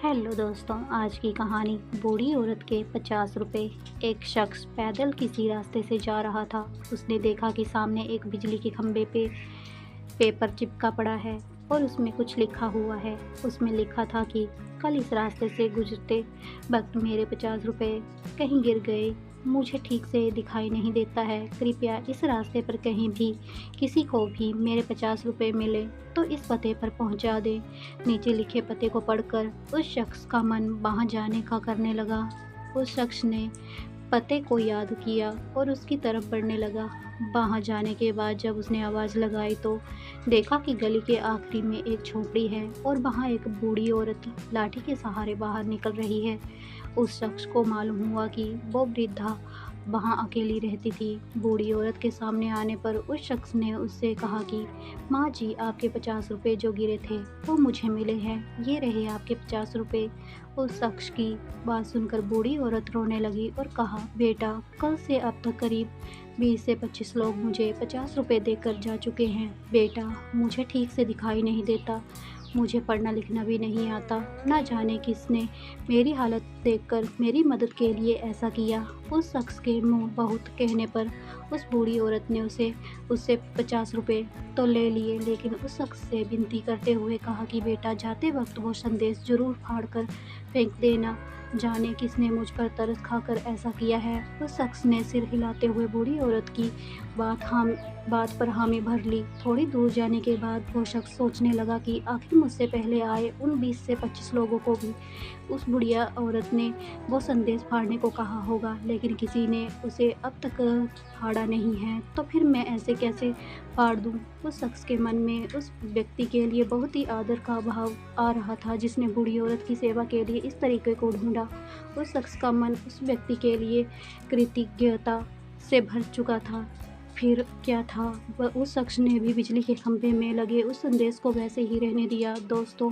Hello दोस्तों, आज की कहानी बूढ़ी औरत के 50 रुपए। एक शख्स पैदल किसी रास्ते से जा रहा था। उसने देखा कि सामने एक बिजली के खंभे पे पेपर चिपका पड़ा है और उसमें कुछ लिखा हुआ है। उसमें लिखा था कि कल इस रास्ते से गुजरते वक्त मेरे 50 रुपए कहीं गिर गए। मुझे ठीक से दिखाई नहीं देता है। कृपया इस रास्ते पर कहीं भी किसी को भी मेरे 50 रुपए मिले तो इस पते पर पहुंचा दें। नीचे लिखे पते को पढ़कर उस शख्स का मन वहां जाने का करने लगा। उस शख्स ने पते को याद किया और उसकी तरफ बढ़ने लगा। वहां जाने के बाद जब उसने आवाज़ लगाई तो देखा कि गली के आखिरी में एक झोपड़ी है और वहां एक बूढ़ी औरत लाठी के सहारे बाहर निकल रही है। उस शख्स को मालूम हुआ कि वो वृद्धा वहां अकेली रहती थी। बूढ़ी औरत के सामने आने पर उस शख्स ने उससे कहा कि माँ जी, आपके 50 रुपए जो गिरे थे वो मुझे मिले हैं। ये रहे आपके 50 रुपए। उस शख्स की बात सुनकर बूढ़ी औरत रोने लगी और कहा, बेटा, कल से अब तक करीब 20 से 25 लोग मुझे 50 रुपए देकर जा चुके हैं। बेटा, मुझे ठीक से दिखाई नहीं देता, मुझे पढ़ना लिखना भी नहीं आता। ना जाने किसने मेरी हालत देखकर मेरी मदद के लिए ऐसा किया। उस शख्स के मुंह बहुत कहने पर उस बूढ़ी औरत ने उससे 50 रुपए तो ले लिए, लेकिन उस शख्स से विनती करते हुए कहा कि बेटा, जाते वक्त वो संदेश जरूर फाड़ कर फेंक देना। जाने किसने मुझ पर तरस खाकर ऐसा किया है। उस शख्स ने सिर हिलाते हुए बूढ़ी औरत की बात पर हामी भर ली। थोड़ी दूर जाने के बाद वो शख्स सोचने लगा कि आखिर मुझसे पहले आए उन 20 से 25 लोगों को भी उस बुढ़िया औरत ने वो संदेश फाड़ने को कहा होगा, लेकिन किसी ने उसे अब तक फाड़ा नहीं है, तो फिर मैं ऐसे कैसे फाड़ दूं। उस शख्स के मन में उस व्यक्ति के लिए बहुत ही आदर का भाव आ रहा था जिसने बूढ़ी औरत की सेवा के लिए इस तरीके को ढूंढा। उस शख्स का मन उस व्यक्ति के लिए कृतज्ञता से भर चुका था। फिर क्या था, वह उस शख्स ने भी बिजली के खंभे में लगे उस संदेश को वैसे ही रहने दिया। दोस्तों,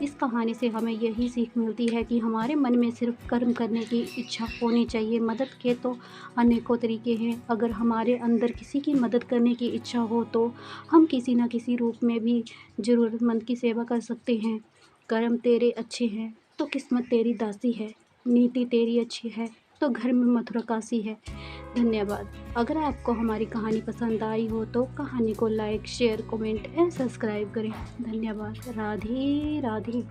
इस कहानी से हमें यही सीख मिलती है कि हमारे मन में सिर्फ कर्म करने की इच्छा होनी चाहिए। मदद के तो अनेकों तरीके हैं। अगर हमारे अंदर किसी की मदद करने की इच्छा हो तो हम किसी न किसी रूप में भी ज़रूरतमंद की सेवा कर सकते हैं। कर्म तेरे अच्छे हैं तो किस्मत तेरी दासी है, नीति तेरी अच्छी है तो घर में मथुरा काशी है। धन्यवाद। अगर आपको हमारी कहानी पसंद आई हो तो कहानी को like, share, comment and subscribe करें। धन्यवाद। राधे राधे।